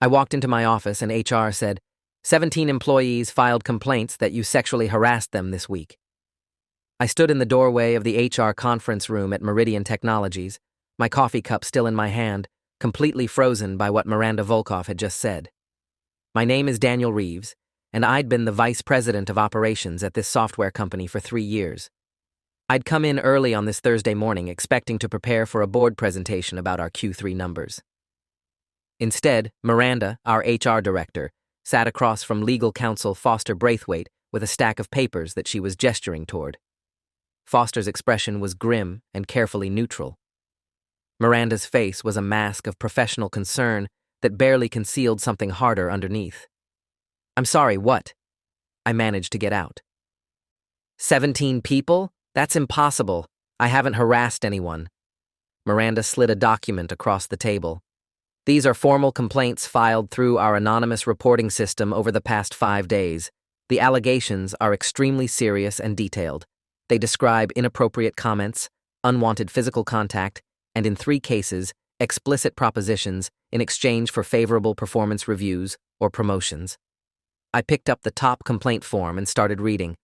I walked into my office and HR said, 17 employees filed complaints that you sexually harassed them this week. I stood in the doorway of the HR conference room at Meridian Technologies, my coffee cup still in my hand, completely frozen by what Miranda Volkov had just said. My name is Daniel Reeves, and I'd been the vice president of operations at this software company for 3 years. I'd come in early on this Thursday morning expecting to prepare for a board presentation about our Q3 numbers. Instead, Miranda, our HR director, sat across from legal counsel Foster Braithwaite with a stack of papers that she was gesturing toward. Foster's expression was grim and carefully neutral. Miranda's face was a mask of professional concern that barely concealed something harder underneath. "I'm sorry, what?" I managed to get out. 17 people? That's impossible. I haven't harassed anyone. Miranda slid a document across the table. These are formal complaints filed through our anonymous reporting system over the past 5 days. The allegations are extremely serious and detailed. They describe inappropriate comments, unwanted physical contact, and in 3 cases, explicit propositions in exchange for favorable performance reviews or promotions. I picked up the top complaint form and started reading.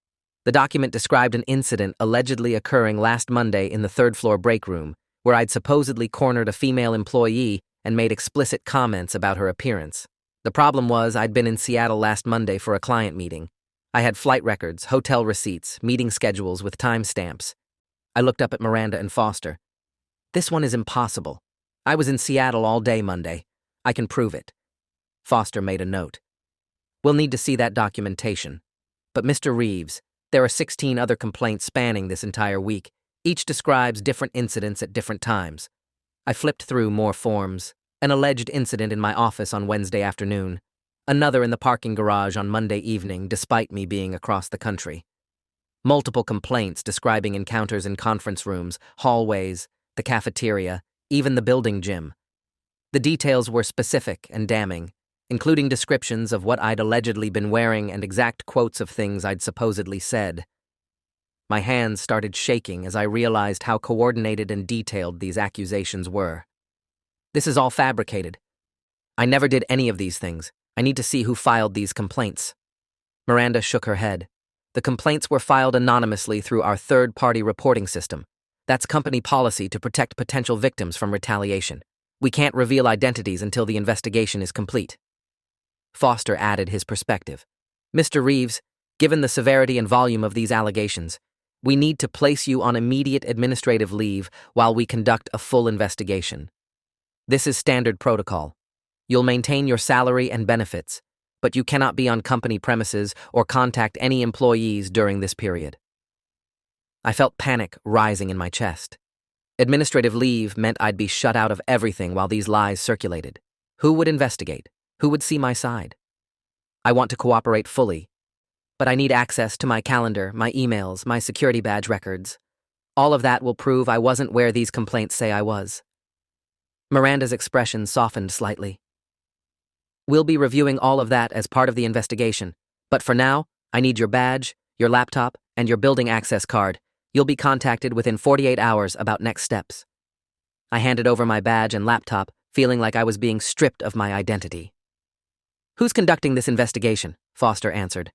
The document described an incident allegedly occurring last Monday in the third-floor break room, where I'd supposedly cornered a female employee and made explicit comments about her appearance. The problem was I'd been in Seattle last Monday for a client meeting. I had flight records, hotel receipts, meeting schedules with timestamps. I looked up at Miranda and Foster. "This one is impossible. I was in Seattle all day Monday. I can prove it." Foster made a note. "We'll need to see that documentation. But Mr. Reeves, there are 16 other complaints spanning this entire week. Each describes different incidents at different times." I flipped through more forms. An alleged incident in my office on Wednesday afternoon. Another in the parking garage on Monday evening, despite me being across the country. Multiple complaints describing encounters in conference rooms, hallways, the cafeteria, even the building gym. The details were specific and damning, including descriptions of what I'd allegedly been wearing and exact quotes of things I'd supposedly said. My hands started shaking as I realized how coordinated and detailed these accusations were. "This is all fabricated. I never did any of these things. I need to see who filed these complaints." Miranda shook her head. "The complaints were filed anonymously through our third-party reporting system. That's company policy to protect potential victims from retaliation. We can't reveal identities until the investigation is complete." Foster added his perspective. "Mr. Reeves, given the severity and volume of these allegations, we need to place you on immediate administrative leave while we conduct a full investigation. This is standard protocol. You'll maintain your salary and benefits, but you cannot be on company premises or contact any employees during this period." I felt panic rising in my chest. Administrative leave meant I'd be shut out of everything while these lies circulated. Who would investigate? Who would see my side? "I want to cooperate fully, but I need access to my calendar, my emails, my security badge records. All of that will prove I wasn't where these complaints say I was." Miranda's expression softened slightly. "We'll be reviewing all of that as part of the investigation, but for now, I need your badge, your laptop, and your building access card. You'll be contacted within 48 hours about next steps." I handed over my badge and laptop, feeling like I was being stripped of my identity. "Who's conducting this investigation?" Foster answered.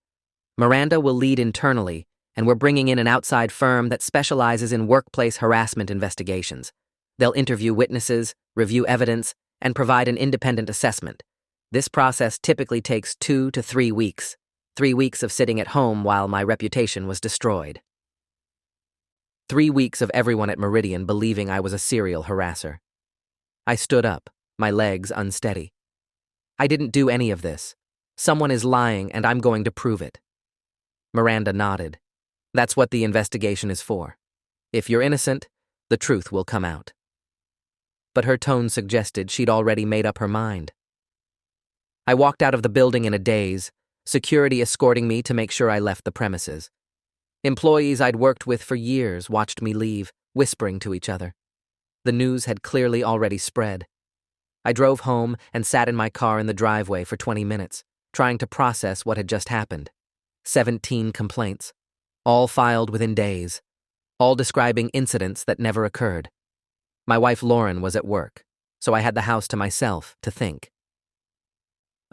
"Miranda will lead internally, and we're bringing in an outside firm that specializes in workplace harassment investigations. They'll interview witnesses, review evidence, and provide an independent assessment. This process typically takes 2 to 3 weeks. 3 weeks of sitting at home while my reputation was destroyed. 3 weeks of everyone at Meridian believing I was a serial harasser. I stood up, my legs unsteady. "I didn't do any of this. Someone is lying and I'm going to prove it." Miranda nodded. "That's what the investigation is for. If you're innocent, the truth will come out." But her tone suggested she'd already made up her mind. I walked out of the building in a daze, security escorting me to make sure I left the premises. Employees I'd worked with for years watched me leave, whispering to each other. The news had clearly already spread. I drove home and sat in my car in the driveway for 20 minutes, trying to process what had just happened. 17 complaints, all filed within days, all describing incidents that never occurred. My wife Lauren was at work, so I had the house to myself to think.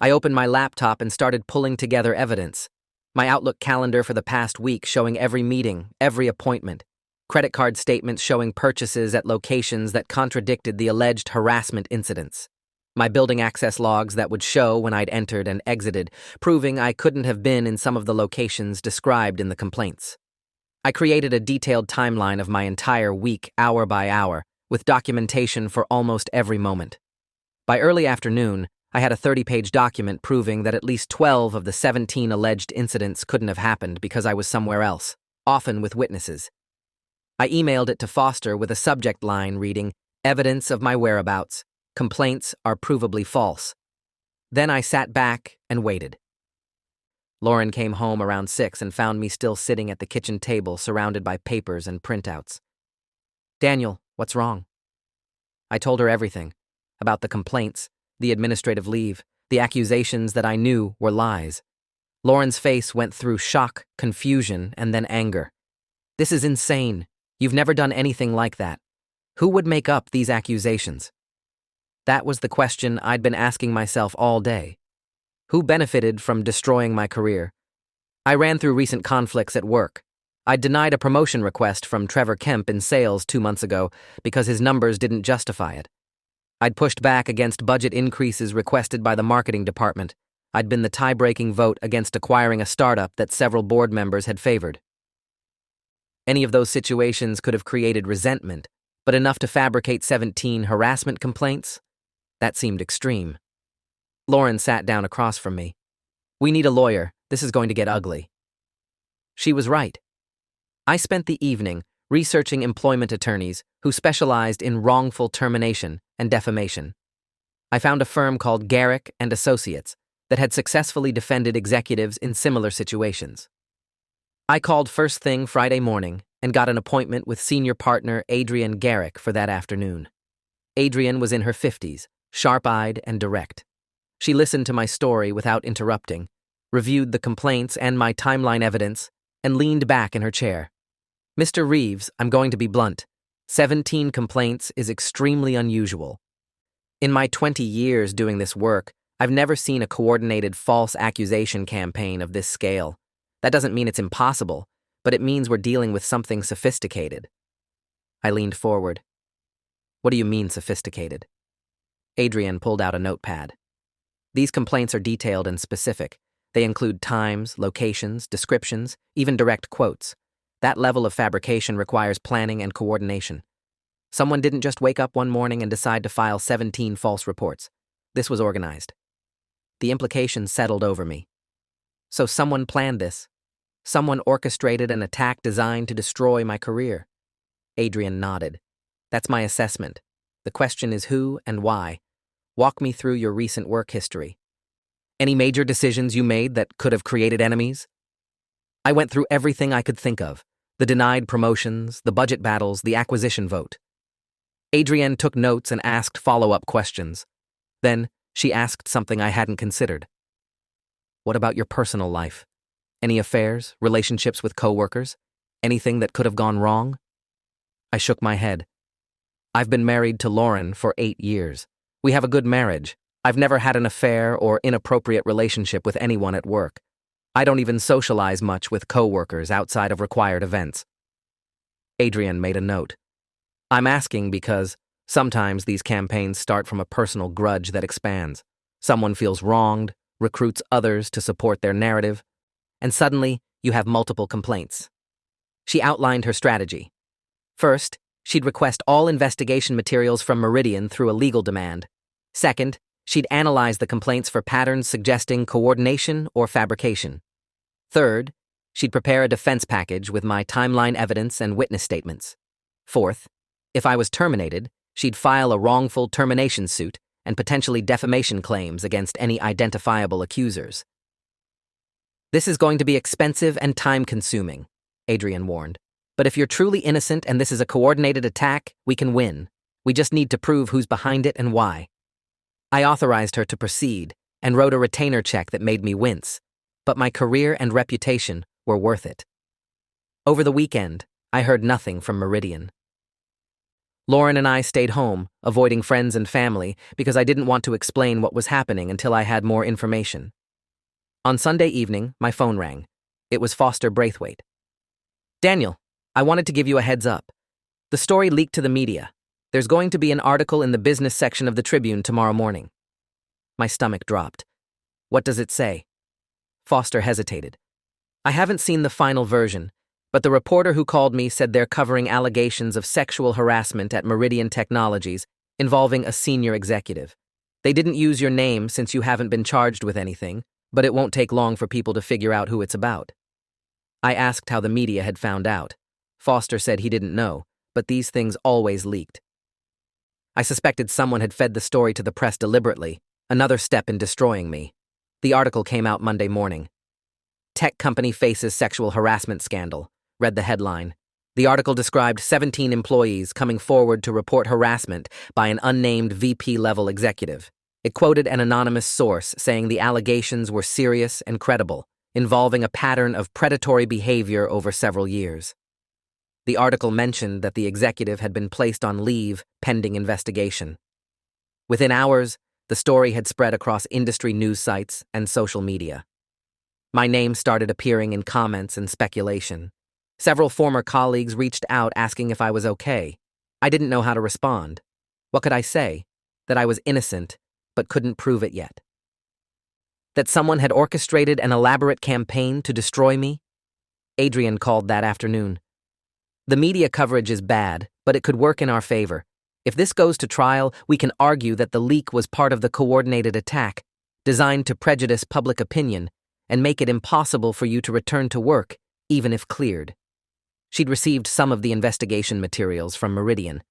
I opened my laptop and started pulling together evidence. My Outlook calendar for the past week showing every meeting, every appointment. Credit card statements showing purchases at locations that contradicted the alleged harassment incidents. My building access logs that would show when I'd entered and exited, proving I couldn't have been in some of the locations described in the complaints. I created a detailed timeline of my entire week, hour by hour, with documentation for almost every moment. By early afternoon, I had a 30-page document proving that at least 12 of the 17 alleged incidents couldn't have happened because I was somewhere else, often with witnesses. I emailed it to Foster with a subject line reading, "Evidence of my whereabouts. Complaints are provably false." Then I sat back and waited. Lauren came home around 6 and found me still sitting at the kitchen table surrounded by papers and printouts. "Daniel, what's wrong?" I told her everything, about the complaints, the administrative leave, the accusations that I knew were lies. Lauren's face went through shock, confusion, and then anger. "This is insane. You've never done anything like that. Who would make up these accusations?" That was the question I'd been asking myself all day. Who benefited from destroying my career? I ran through recent conflicts at work. I'd denied a promotion request from Trevor Kemp in sales 2 months ago because his numbers didn't justify it. I'd pushed back against budget increases requested by the marketing department. I'd been the tie-breaking vote against acquiring a startup that several board members had favored. Any of those situations could have created resentment, but enough to fabricate 17 harassment complaints? That seemed extreme. Lauren sat down across from me. "We need a lawyer. This is going to get ugly." She was right. I spent the evening researching employment attorneys who specialized in wrongful termination and defamation. I found a firm called Garrick and Associates that had successfully defended executives in similar situations. I called first thing Friday morning and got an appointment with senior partner Adrienne Garrick for that afternoon. Adrienne was in her 50s, sharp-eyed and direct. She listened to my story without interrupting, reviewed the complaints and my timeline evidence, and leaned back in her chair. "Mr. Reeves, I'm going to be blunt. 17 complaints is extremely unusual. In my 20 years doing this work, I've never seen a coordinated false accusation campaign of this scale. That doesn't mean it's impossible, but it means we're dealing with something sophisticated." I leaned forward. "What do you mean sophisticated?" Adrienne pulled out a notepad. "These complaints are detailed and specific. They include times, locations, descriptions, even direct quotes. That level of fabrication requires planning and coordination. Someone didn't just wake up one morning and decide to file 17 false reports. This was organized." The implication settled over me. So someone planned this. Someone orchestrated an attack designed to destroy my career. Adrienne nodded. "That's my assessment. The question is who and why. Walk me through your recent work history. Any major decisions you made that could have created enemies?" I went through everything I could think of. The denied promotions, the budget battles, the acquisition vote. Adrienne took notes and asked follow-up questions. Then, she asked something I hadn't considered. "What about your personal life? Any affairs, relationships with coworkers? Anything that could have gone wrong?" I shook my head. "I've been married to Lauren for 8 years. We have a good marriage. I've never had an affair or inappropriate relationship with anyone at work. I don't even socialize much with coworkers outside of required events." Adrienne made a note. "I'm asking because sometimes these campaigns start from a personal grudge that expands. Someone feels wronged, recruits others to support their narrative, and suddenly you have multiple complaints." She outlined her strategy. First, she'd request all investigation materials from Meridian through a legal demand. Second, she'd analyze the complaints for patterns suggesting coordination or fabrication. Third, she'd prepare a defense package with my timeline evidence and witness statements. Fourth, if I was terminated, she'd file a wrongful termination suit and potentially defamation claims against any identifiable accusers. "This is going to be expensive and time-consuming," Adrienne warned. "But if you're truly innocent and this is a coordinated attack, we can win. We just need to prove who's behind it and why." I authorized her to proceed and wrote a retainer check that made me wince, but my career and reputation were worth it. Over the weekend, I heard nothing from Meridian. Lauren and I stayed home, avoiding friends and family, because I didn't want to explain what was happening until I had more information. On Sunday evening, my phone rang. It was Foster Braithwaite. "Daniel, I wanted to give you a heads up. The story leaked to the media. There's going to be an article in the business section of the Tribune tomorrow morning." My stomach dropped. "What does it say?" Foster hesitated. "I haven't seen the final version, but the reporter who called me said they're covering allegations of sexual harassment at Meridian Technologies involving a senior executive. They didn't use your name since you haven't been charged with anything, but it won't take long for people to figure out who it's about." I asked how the media had found out. Foster said he didn't know, but these things always leaked. I suspected someone had fed the story to the press deliberately, another step in destroying me. The article came out Monday morning. "Tech company faces sexual harassment scandal," read the headline. The article described 17 employees coming forward to report harassment by an unnamed VP-level executive. It quoted an anonymous source saying the allegations were serious and credible, involving a pattern of predatory behavior over several years. The article mentioned that the executive had been placed on leave pending investigation. Within hours, the story had spread across industry news sites and social media. My name started appearing in comments and speculation. Several former colleagues reached out asking if I was okay. I didn't know how to respond. What could I say? That I was innocent, but couldn't prove it yet. That someone had orchestrated an elaborate campaign to destroy me? Adrian called that afternoon. "The media coverage is bad, but it could work in our favor. If this goes to trial, we can argue that the leak was part of the coordinated attack, designed to prejudice public opinion and make it impossible for you to return to work, even if cleared." She'd received some of the investigation materials from Meridian.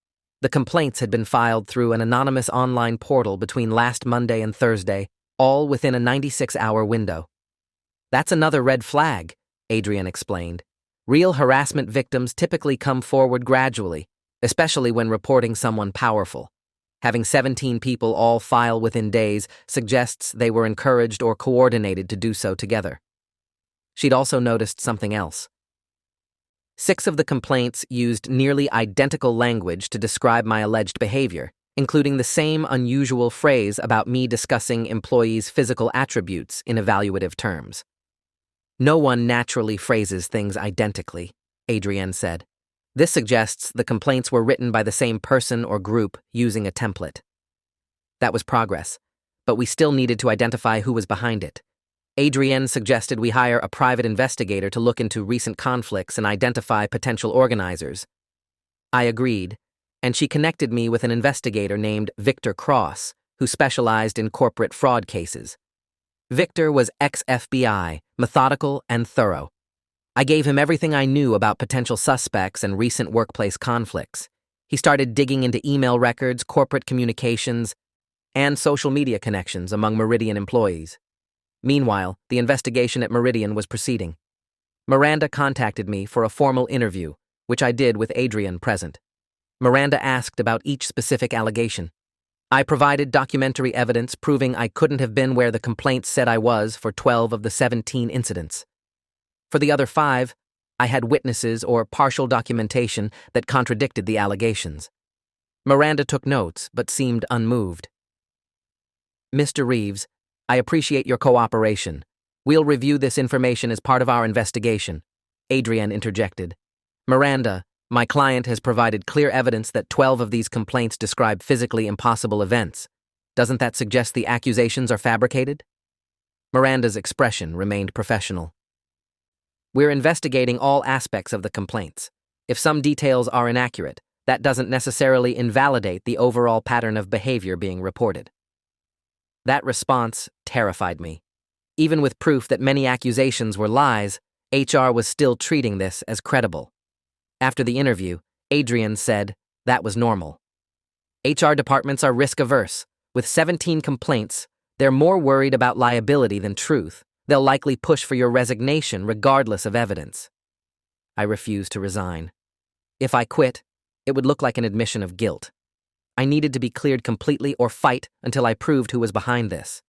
The complaints had been filed through an anonymous online portal between last Monday and Thursday, all within a 96-hour window. "That's another red flag," Adrian explained. "Real harassment victims typically come forward gradually, especially when reporting someone powerful. Having 17 people all file within days suggests they were encouraged or coordinated to do so together." She'd also noticed something else. 6 of the complaints used nearly identical language to describe my alleged behavior, including the same unusual phrase about me discussing employees' physical attributes in evaluative terms. "No one naturally phrases things identically," Adrienne said. "This suggests the complaints were written by the same person or group using a template." That was progress, but we still needed to identify who was behind it. Adrienne suggested we hire a private investigator to look into recent conflicts and identify potential organizers. I agreed, and she connected me with an investigator named Victor Cross, who specialized in corporate fraud cases. Victor was ex-FBI, methodical and thorough. I gave him everything I knew about potential suspects and recent workplace conflicts. He started digging into email records, corporate communications, and social media connections among Meridian employees. Meanwhile, the investigation at Meridian was proceeding. Miranda contacted me for a formal interview, which I did with Adrian present. Miranda asked about each specific allegation. I provided documentary evidence proving I couldn't have been where the complaints said I was for 12 of the 17 incidents. For the other 5, I had witnesses or partial documentation that contradicted the allegations. Miranda took notes, but seemed unmoved. "Mr. Reeves, I appreciate your cooperation. We'll review this information as part of our investigation," Adrienne interjected. "Miranda, my client has provided clear evidence that 12 of these complaints describe physically impossible events. Doesn't that suggest the accusations are fabricated?" Miranda's expression remained professional. "We're investigating all aspects of the complaints. If some details are inaccurate, that doesn't necessarily invalidate the overall pattern of behavior being reported." That response terrified me. Even with proof that many accusations were lies, HR was still treating this as credible. After the interview, Adrian said that was normal. HR departments are risk-averse. With 17 complaints, they're more worried about liability than truth. They'll likely push for your resignation regardless of evidence. I refused to resign. If I quit, it would look like an admission of guilt. I needed to be cleared completely or fight until I proved who was behind this.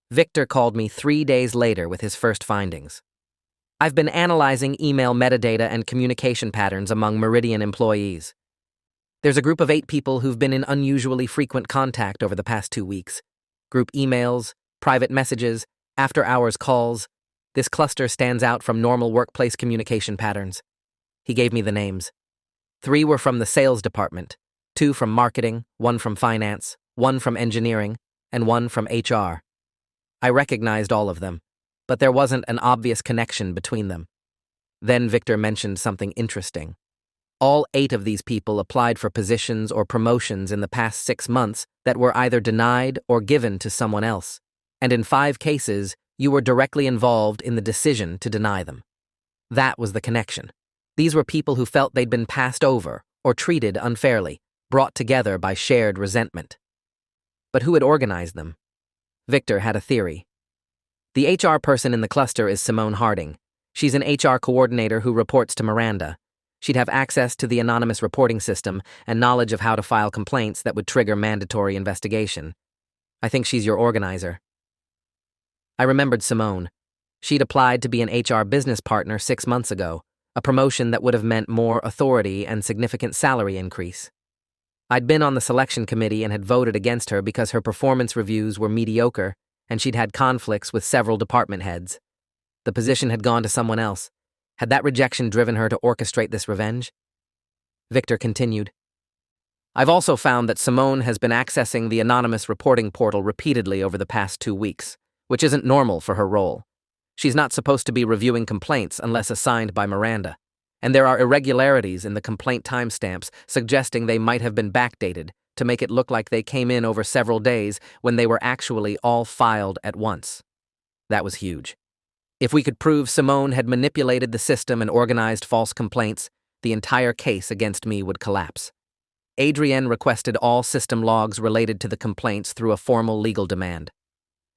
Victor called me 3 days later with his first findings. "I've been analyzing email metadata and communication patterns among Meridian employees. There's a group of 8 people who've been in unusually frequent contact over the past 2 weeks. Group emails, private messages, after-hours calls. This cluster stands out from normal workplace communication patterns. He gave me the names. 3 were from the sales department, 2 from marketing, 1 from finance, 1 from engineering, and 1 from HR. I recognized all of them, but there wasn't an obvious connection between them. Then Victor mentioned something interesting. All 8 of these people applied for positions or promotions in the past 6 months that were either denied or given to someone else, and in 5 cases, you were directly involved in the decision to deny them. That was the connection. These were people who felt they'd been passed over or treated unfairly, brought together by shared resentment. But who had organized them? Victor had a theory. The HR person in the cluster is Simone Harding. She's an HR coordinator who reports to Miranda. She'd have access to the anonymous reporting system and knowledge of how to file complaints that would trigger mandatory investigation. I think she's your organizer. I remembered Simone. She'd applied to be an HR business partner 6 months ago, a promotion that would have meant more authority and significant salary increase. I'd been on the selection committee and had voted against her because her performance reviews were mediocre and she'd had conflicts with several department heads. The position had gone to someone else. Had that rejection driven her to orchestrate this revenge? Victor continued. I've also found that Simone has been accessing the anonymous reporting portal repeatedly over the past 2 weeks, which isn't normal for her role. She's not supposed to be reviewing complaints unless assigned by Miranda, and there are irregularities in the complaint timestamps suggesting they might have been backdated to make it look like they came in over several days when they were actually all filed at once. That was huge. If we could prove Simone had manipulated the system and organized false complaints, the entire case against me would collapse. Adrienne requested all system logs related to the complaints through a formal legal demand.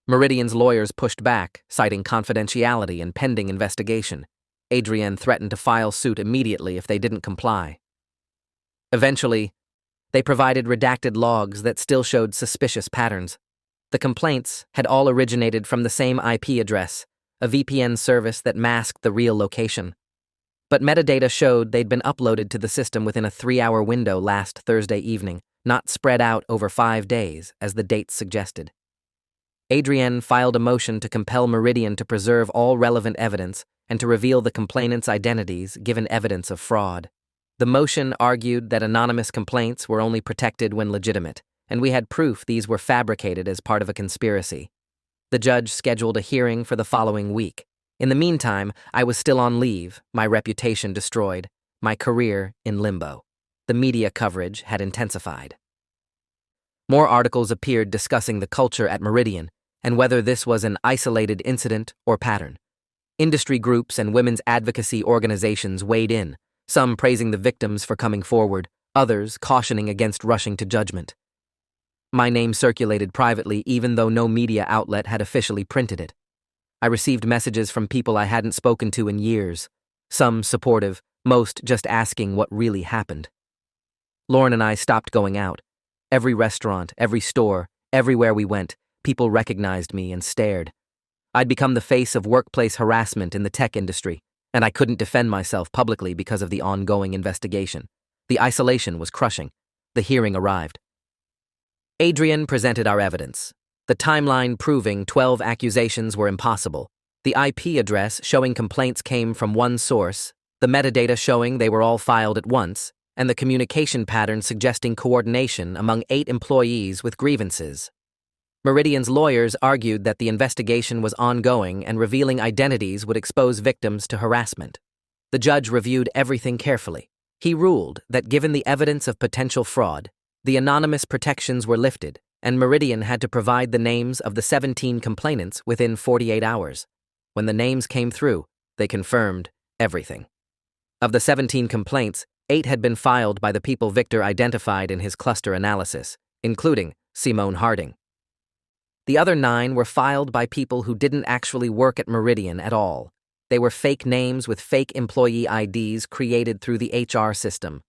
Meridian's lawyers pushed back, citing confidentiality and pending investigation. Adrienne threatened to file suit immediately if they didn't comply. Eventually, they provided redacted logs that still showed suspicious patterns. The complaints had all originated from the same IP address, a VPN service that masked the real location. But metadata showed they'd been uploaded to the system within a 3-hour window last Thursday evening, not spread out over 5 days, as the dates suggested. Adrienne filed a motion to compel Meridian to preserve all relevant evidence and to reveal the complainants' identities given evidence of fraud. The motion argued that anonymous complaints were only protected when legitimate, and we had proof these were fabricated as part of a conspiracy. The judge scheduled a hearing for the following week. In the meantime, I was still on leave, my reputation destroyed, my career in limbo. The media coverage had intensified. More articles appeared discussing the culture at Meridian and whether this was an isolated incident or pattern. Industry groups and women's advocacy organizations weighed in, some praising the victims for coming forward, others cautioning against rushing to judgment. My name circulated privately even though no media outlet had officially printed it. I received messages from people I hadn't spoken to in years, some supportive, most just asking what really happened. Lauren and I stopped going out. Every restaurant, every store, everywhere we went, people recognized me and stared. I'd become the face of workplace harassment in the tech industry, and I couldn't defend myself publicly because of the ongoing investigation. The isolation was crushing. The hearing arrived. Adrienne presented our evidence. The timeline proving 12 accusations were impossible. The IP address showing complaints came from one source, the metadata showing they were all filed at once, and the communication pattern suggesting coordination among 8 employees with grievances. Meridian's lawyers argued that the investigation was ongoing and revealing identities would expose victims to harassment. The judge reviewed everything carefully. He ruled that given the evidence of potential fraud, the anonymous protections were lifted, and Meridian had to provide the names of the 17 complainants within 48 hours. When the names came through, they confirmed everything. Of the 17 complaints, 8 had been filed by the people Victor identified in his cluster analysis, including Simone Harding. The other 9 were filed by people who didn't actually work at Meridian at all. They were fake names with fake employee IDs created through the HR system.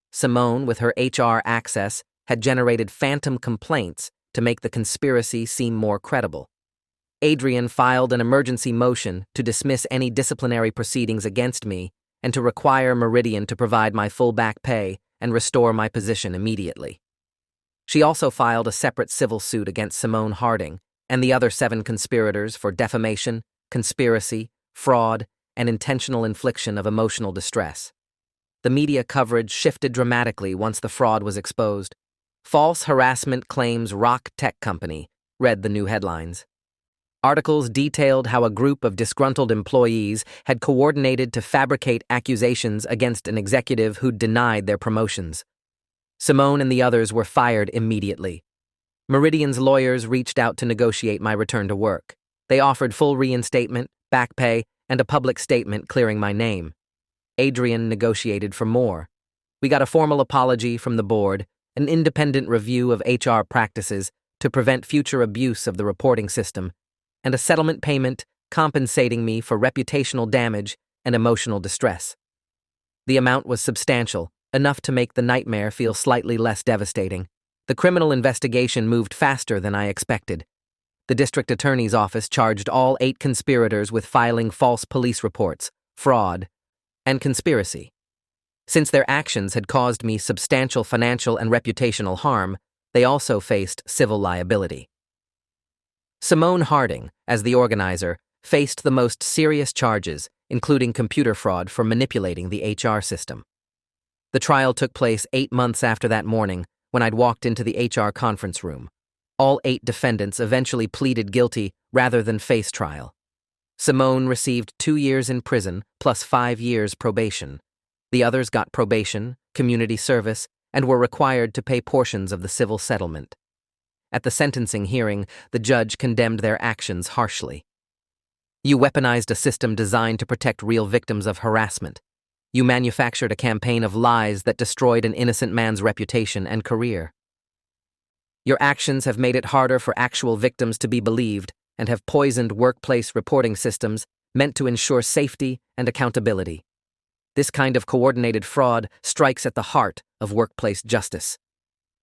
Simone, with her HR access, had generated phantom complaints to make the conspiracy seem more credible. Adrienne filed an emergency motion to dismiss any disciplinary proceedings against me and to require Meridian to provide my full back pay and restore my position immediately. She also filed a separate civil suit against Simone Harding and the other 7 conspirators for defamation, conspiracy, fraud, and intentional infliction of emotional distress. The media coverage shifted dramatically once the fraud was exposed. "False harassment claims rock tech company," read the new headlines. Articles detailed how a group of disgruntled employees had coordinated to fabricate accusations against an executive who'd denied their promotions. Simone and the others were fired immediately. Meridian's lawyers reached out to negotiate my return to work. They offered full reinstatement, back pay, and a public statement clearing my name. Adrian negotiated for more. We got a formal apology from the board, an independent review of HR practices to prevent future abuse of the reporting system, and a settlement payment compensating me for reputational damage and emotional distress. The amount was substantial, enough to make the nightmare feel slightly less devastating. The criminal investigation moved faster than I expected. The district attorney's office charged all 8 conspirators with filing false police reports, fraud, and conspiracy. Since their actions had caused me substantial financial and reputational harm, they also faced civil liability. Simone Harding, as the organizer, faced the most serious charges, including computer fraud for manipulating the HR system. The trial took place 8 months after that morning, when I'd walked into the HR conference room. All 8 defendants eventually pleaded guilty rather than face trial. Simone received 2 years in prison plus 5 years probation. The others got probation, community service, and were required to pay portions of the civil settlement. At the sentencing hearing, the judge condemned their actions harshly. "You weaponized a system designed to protect real victims of harassment. You manufactured a campaign of lies that destroyed an innocent man's reputation and career. Your actions have made it harder for actual victims to be believed and have poisoned workplace reporting systems meant to ensure safety and accountability. This kind of coordinated fraud strikes at the heart of workplace justice."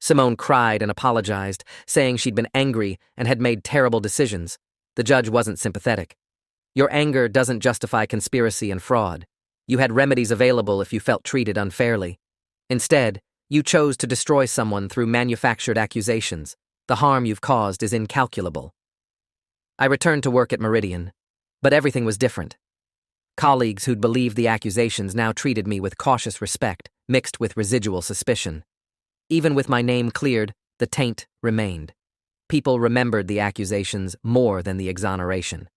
Simone cried and apologized, saying she'd been angry and had made terrible decisions. The judge wasn't sympathetic. "Your anger doesn't justify conspiracy and fraud. You had remedies available if you felt treated unfairly. Instead, you chose to destroy someone through manufactured accusations. The harm you've caused is incalculable." I returned to work at Meridian, but everything was different. Colleagues who'd believed the accusations now treated me with cautious respect, mixed with residual suspicion. Even with my name cleared, the taint remained. People remembered the accusations more than the exoneration.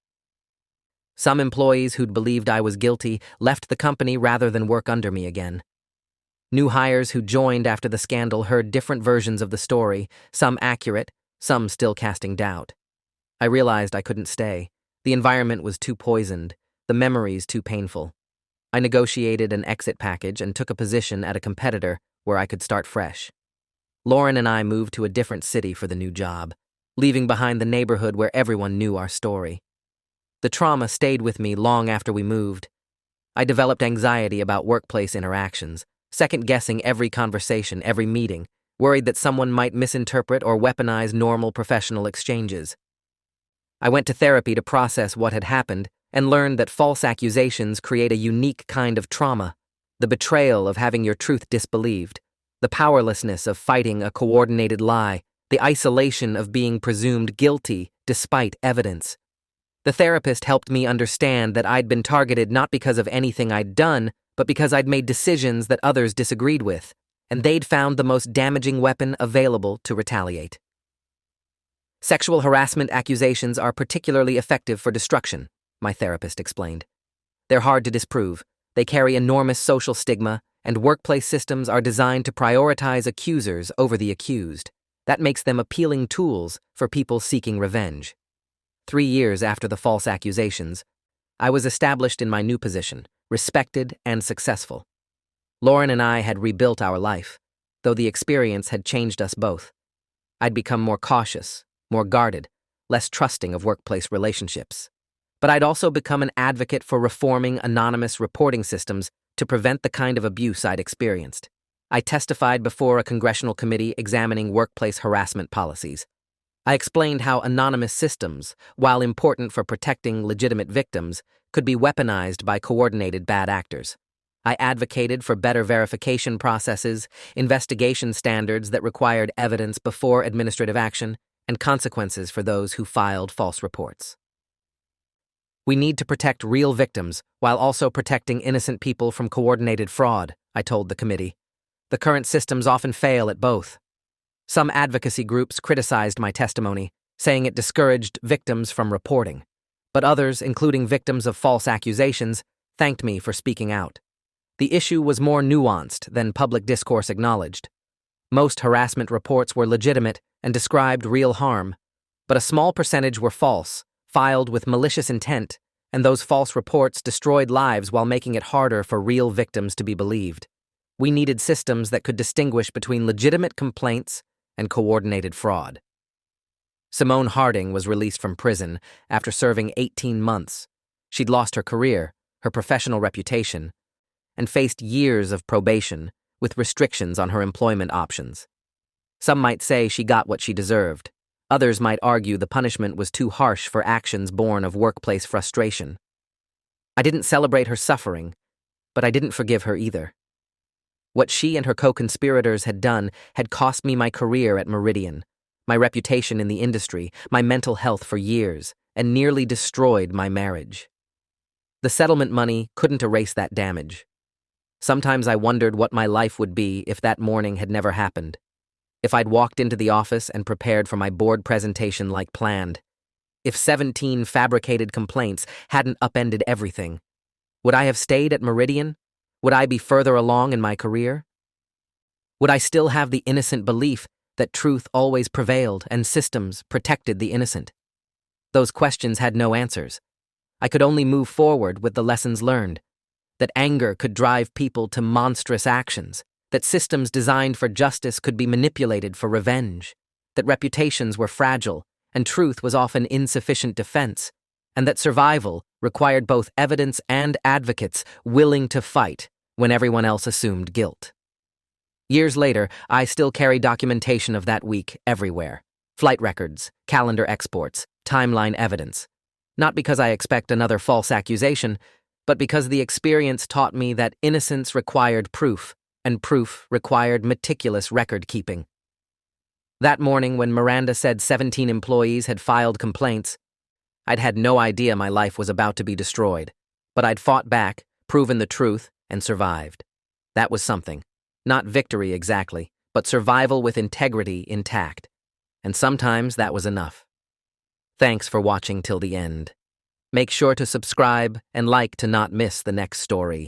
Some employees who'd believed I was guilty left the company rather than work under me again. New hires who joined after the scandal heard different versions of the story, some accurate, some still casting doubt. I realized I couldn't stay. The environment was too poisoned, the memories too painful. I negotiated an exit package and took a position at a competitor where I could start fresh. Lauren and I moved to a different city for the new job, leaving behind the neighborhood where everyone knew our story. The trauma stayed with me long after we moved. I developed anxiety about workplace interactions, second-guessing every conversation, every meeting, worried that someone might misinterpret or weaponize normal professional exchanges. I went to therapy to process what had happened and learned that false accusations create a unique kind of trauma, the betrayal of having your truth disbelieved, the powerlessness of fighting a coordinated lie, the isolation of being presumed guilty despite evidence. The therapist helped me understand that I'd been targeted not because of anything I'd done, but because I'd made decisions that others disagreed with, and they'd found the most damaging weapon available to retaliate. "Sexual harassment accusations are particularly effective for destruction," my therapist explained. "They're hard to disprove, they carry enormous social stigma, and workplace systems are designed to prioritize accusers over the accused. That makes them appealing tools for people seeking revenge." 3 years after the false accusations, I was established in my new position, respected and successful. Lauren and I had rebuilt our life, though the experience had changed us both. I'd become more cautious, more guarded, less trusting of workplace relationships. But I'd also become an advocate for reforming anonymous reporting systems to prevent the kind of abuse I'd experienced. I testified before a congressional committee examining workplace harassment policies. I explained how anonymous systems, while important for protecting legitimate victims, could be weaponized by coordinated bad actors. I advocated for better verification processes, investigation standards that required evidence before administrative action, and consequences for those who filed false reports. We need to protect real victims while also protecting innocent people from coordinated fraud, I told the committee. The current systems often fail at both. Some advocacy groups criticized my testimony, saying it discouraged victims from reporting. But others, including victims of false accusations, thanked me for speaking out. The issue was more nuanced than public discourse acknowledged. Most harassment reports were legitimate and described real harm, but a small percentage were false, filed with malicious intent, and those false reports destroyed lives while making it harder for real victims to be believed. We needed systems that could distinguish between legitimate complaints and coordinated fraud. Simone Harding was released from prison after serving 18 months. She'd lost her career, her professional reputation, and faced years of probation with restrictions on her employment options. Some might say she got what she deserved. Others might argue the punishment was too harsh for actions born of workplace frustration. I didn't celebrate her suffering, but I didn't forgive her either. What she and her co-conspirators had done had cost me my career at Meridian, my reputation in the industry, my mental health for years, and nearly destroyed my marriage. The settlement money couldn't erase that damage. Sometimes I wondered what my life would be if that morning had never happened. If I'd walked into the office and prepared for my board presentation like planned. If 17 fabricated complaints hadn't upended everything. Would I have stayed at Meridian? Would I be further along in my career? Would I still have the innocent belief that truth always prevailed and systems protected the innocent? Those questions had no answers. I could only move forward with the lessons learned. That anger could drive people to monstrous actions, that systems designed for justice could be manipulated for revenge, that reputations were fragile and truth was often insufficient defense, and that survival required both evidence and advocates willing to fight when everyone else assumed guilt. Years later, I still carry documentation of that week everywhere. Flight records, calendar exports, timeline evidence. Not because I expect another false accusation, but because the experience taught me that innocence required proof, and proof required meticulous record-keeping. That morning when Miranda said 17 employees had filed complaints, I'd had no idea my life was about to be destroyed, but I'd fought back, proven the truth, and survived. That was something. Not victory exactly, but survival with integrity intact. And sometimes that was enough. Thanks for watching till the end. Make sure to subscribe and like to not miss the next story.